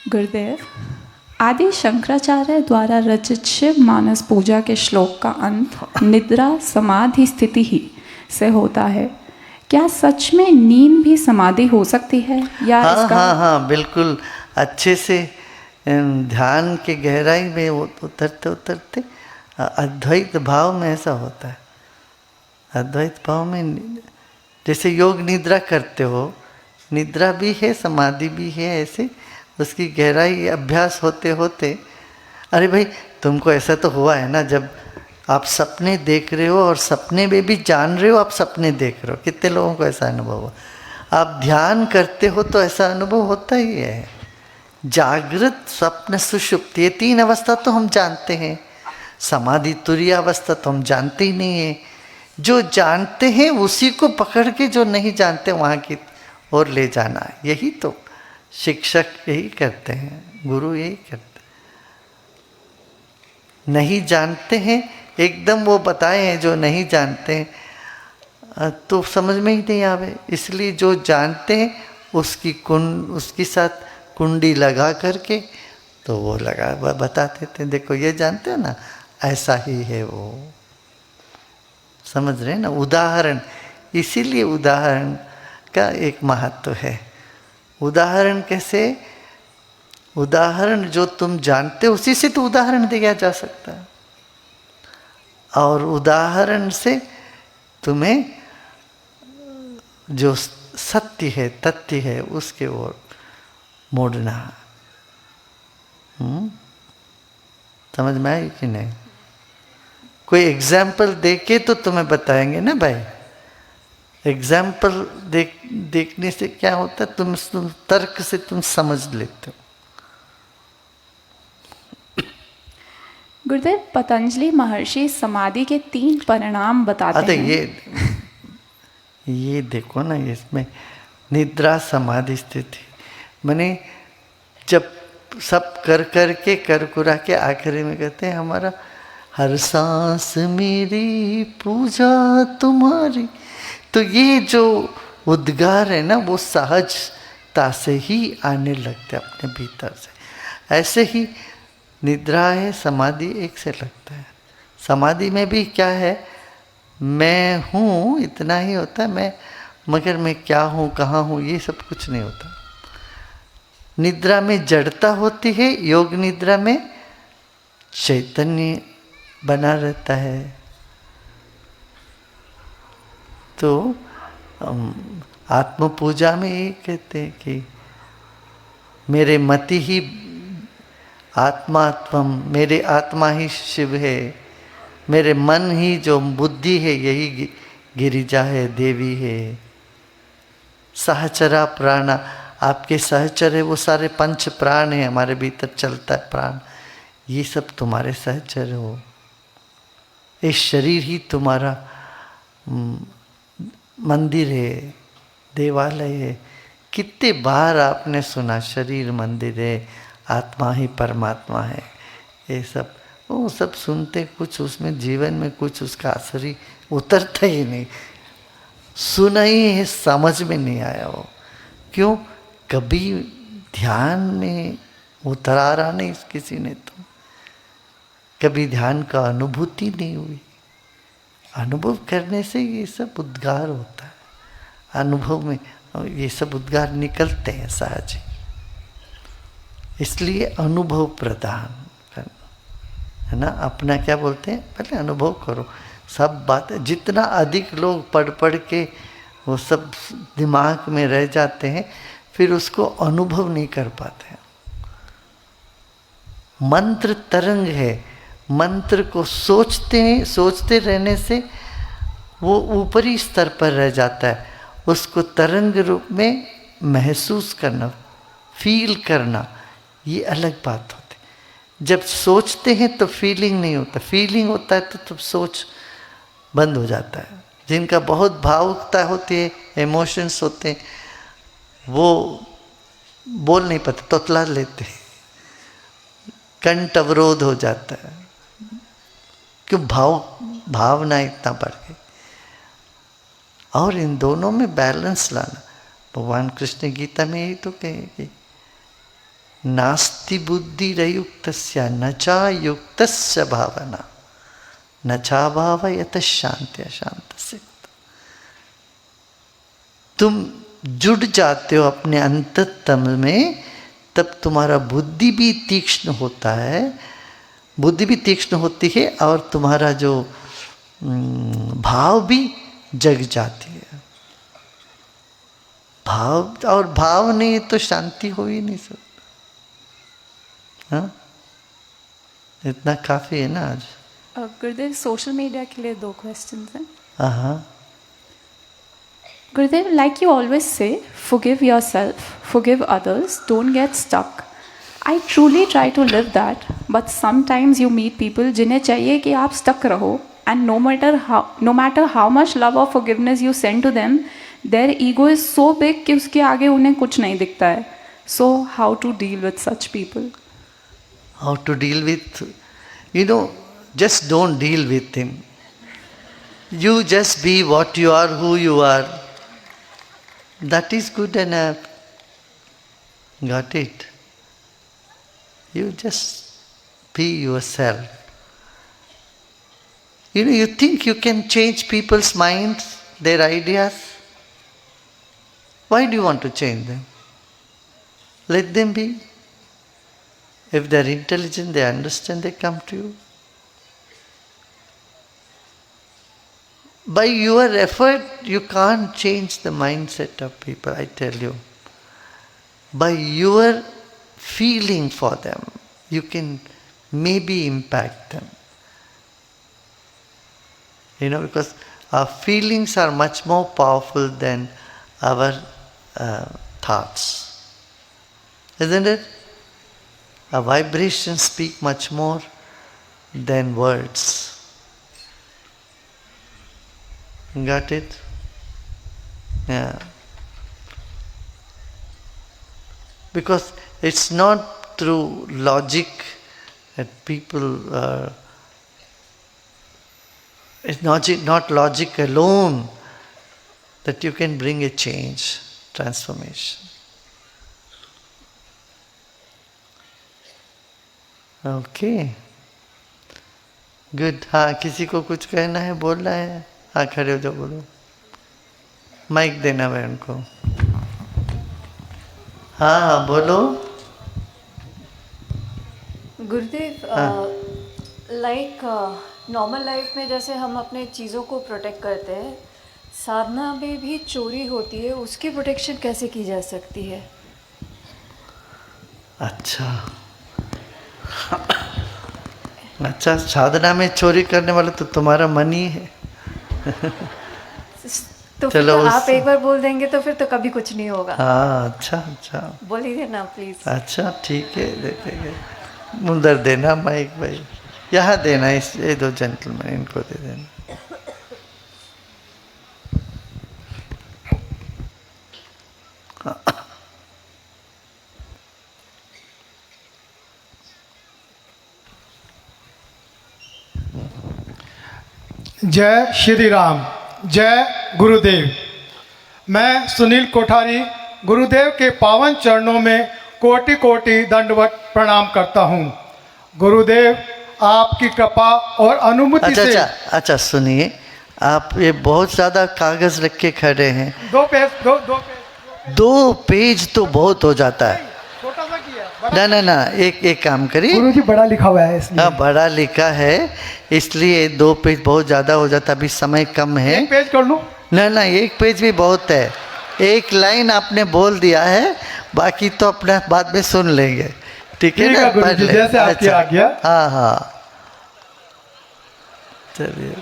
गुरुदेव, आदि शंकराचार्य द्वारा रचित शिव मानस पूजा के श्लोक का अंत निद्रा समाधि स्थिति ही से होता है। क्या सच में नींद भी समाधि हो सकती है या इसका? हाँ, बिल्कुल। अच्छे से ध्यान के गहराई में उतरते उतरते अद्वैत भाव में ऐसा होता है। अद्वैत भाव में जैसे योग निद्रा करते हो, निद्रा भी है समाधि भी है, ऐसे उसकी गहराई अभ्यास होते होते। अरे भाई, तुमको ऐसा तो हुआ है ना, जब आप सपने देख रहे हो और सपने में भी जान रहे हो आप सपने देख रहे हो। कितने लोगों को ऐसा अनुभव हुआ? आप ध्यान करते हो तो ऐसा अनुभव होता ही है। जागृत, स्वप्न, सुषुप्त, ये तीन अवस्था तो हम जानते हैं। समाधि तुरीय अवस्था तो हम जानते ही नहीं है। जो जानते हैं उसी को पकड़ के जो नहीं जानते वहाँ की ओर ले जाना, यही तो शिक्षक यही करते हैं, गुरु यही करते हैं। नहीं जानते हैं एकदम वो बताए हैं, जो नहीं जानते हैं तो समझ में ही नहीं आवे। इसलिए जो जानते हैं उसकी साथ कुंडी लगा करके तो वो लगा बताते थे, देखो ये जानते हो ना, ऐसा ही है वो। समझ रहे हैं ना? उदाहरण, इसीलिए उदाहरण का एक महत्व है। उदाहरण कैसे? उदाहरण जो तुम जानते हो उसी से तो उदाहरण दिया जा सकता है, और उदाहरण से तुम्हें जो सत्य है, तथ्य है, उसके ओर मोड़ना। समझ में आई कि नहीं? कोई एग्जाम्पल देके तो तुम्हें बताएंगे ना भाई। एग्जाम्पल देखने से क्या होता है, तुम तर्क से तुम समझ लेते हो। गुरुदेव, पतंजलि महर्षि समाधि के 3 परिणाम बताते हैं। ये देखो ना, इसमें निद्रा समाधि स्थिति माने जब सब कर कुरा के आखिरी में कहते हैं हमारा हर सांस मेरी पूजा तुम्हारी। तो ये जो उद्गार है ना, वो सहजता से ही आने लगते अपने भीतर से। ऐसे ही निद्रा है, समाधि एक से लगता है। समाधि में भी क्या है, मैं हूँ इतना ही होता है, मगर मैं क्या हूँ, कहाँ हूँ, ये सब कुछ नहीं होता। निद्रा में जड़ता होती है, योग निद्रा में चैतन्य बना रहता है। तो आत्म पूजा में ये कहते हैं कि मेरे मति ही आत्मात्मम, मेरे आत्मा ही शिव है, मेरे मन ही जो बुद्धि है यही गिरिजा है, देवी है। सहचरा प्राणा, आपके सहचर है वो सारे पंच प्राण है, हमारे भीतर चलता है प्राण, ये सब तुम्हारे सहचर हो। ये शरीर ही तुम्हारा मंदिर है, देवालय है। कितने बार आपने सुना शरीर मंदिर है, आत्मा ही परमात्मा है। ये सब वो सब सुनते, कुछ उसमें जीवन में कुछ उसका असर ही उतरता ही नहीं। सुना ही है, समझ में नहीं आया वो। क्यों? कभी ध्यान में उतारा नहीं किसी ने, तो कभी ध्यान का अनुभूति नहीं हुई। अनुभव करने से ये सब उद्गार होता है, अनुभव में ये सब उद्गार निकलते हैं सहज ही। इसलिए अनुभव प्रदान करना है ना। अपना क्या बोलते हैं, पहले अनुभव करो। सब बातें जितना अधिक लोग पढ़ के वो सब दिमाग में रह जाते हैं, फिर उसको अनुभव नहीं कर पाते। मंत्र तरंग है, मंत्र को सोचते रहने से वो ऊपरी स्तर पर रह जाता है। उसको तरंग रूप में महसूस करना, फील करना, ये अलग बात होती है। जब सोचते हैं तो फीलिंग नहीं होता, फीलिंग होता है तो सोच बंद हो जाता है। जिनका बहुत भावुकता होती है, इमोशंस होते हैं, वो बोल नहीं पाते, तोतला लेते, कंठ अवरोध हो जाता है। क्यों? भावना इतना बढ़ गई। और इन दोनों में बैलेंस लाना, भगवान कृष्ण गीता में यही तो कहे कि नास्ति बुद्धिरयुक्तस्य न चा युक्तस्य भावना न चा भावयतः शांत्या शांतस्य। तुम जुड़ जाते हो अपने अंततम में, तब तुम्हारा बुद्धि भी तीक्ष्ण होता है, बुद्धि भी तीक्ष्ण होती है और तुम्हारा जो भाव भी जग जाती है। भाव और भाव नहीं तो शांति हो ही नहीं सकती। हाँ, इतना काफी है ना आज। गुरुदेव, सोशल मीडिया के लिए 2 क्वेश्चंस हैं। हाँ, Gurudev, like you always say, forgive yourself, forgive others, don't get stuck. I truly try to live that, but sometimes you meet people जिन्हें चाहिए कि आप stuck रहो, and no matter how much love or forgiveness you send to them, their ego is so big कि उसके आगे उन्हें कुछ नहीं दिखता है. So how to deal with such people? how to deal with, just don't deal with him. You just be what you are, who you are. That is good enough. Got it? You just be yourself. You think you can change people's minds, their ideas? Why do you want to change them? Let them be. If they are intelligent, they understand, they come to you. By your effort, you can't change the mindset of people, I tell you. By your feeling for them, you can maybe impact them. Because our feelings are much more powerful than our thoughts. Isn't it? Our vibrations speak much more than words. Got it? Yeah. Because it's not through logic that people are. It's not logic alone that you can bring a change, transformation. Okay. Good. हाँ, किसी को कुछ कहना है, बोलना है? हाँ, खड़े हो जाओ, बोलो। माइक देना है उनको। हाँ, बोलो। गुरुदेव, लाइक नॉर्मल लाइफ में जैसे हम अपने चीज़ों को प्रोटेक्ट करते हैं, साधना में भी चोरी होती है, उसकी प्रोटेक्शन कैसे की जा सकती है? अच्छा, साधना में चोरी करने वाला तो तुम्हारा मन ही है। तो फिर तो आप एक बार बोल देंगे तो फिर तो कभी कुछ नहीं होगा। हाँ, अच्छा बोल ही देना प्लीज। अच्छा, ठीक है, देखेंगे। उधर देना माइक भाई, यहाँ देना, ये 2 जेंटलमैन, इनको दे देना। जय श्री राम, जय गुरुदेव। मैं सुनील कोठारी गुरुदेव के पावन चरणों में कोटि कोटि दंडवत प्रणाम करता हूँ। गुरुदेव, आपकी कृपा और अनुमति से। अच्छा, सुनिए, आप ये बहुत ज़्यादा कागज़ रख के खड़े हैं। 2 पेज, 2 पेज तो बहुत हो जाता है। छोटा सा किया। ना, एक काम करिए। गुरुजी, बड़ा लिखा हुआ है इसलिए। हाँ, बड़ा लिखा है इसलिए 2 पेज बहुत ज़्यादा हो जाता, अभी समय कम है। 1 पेज कर लूँ? ना, 1 पेज भी बहुत है। 1 लाइन आपने बोल दिया है, बाकी तो अपना बाद में सुन लेंगे। ठीक है ना? गुरुजी, जैसे आपकी आज्ञा। हाँ, चलिए।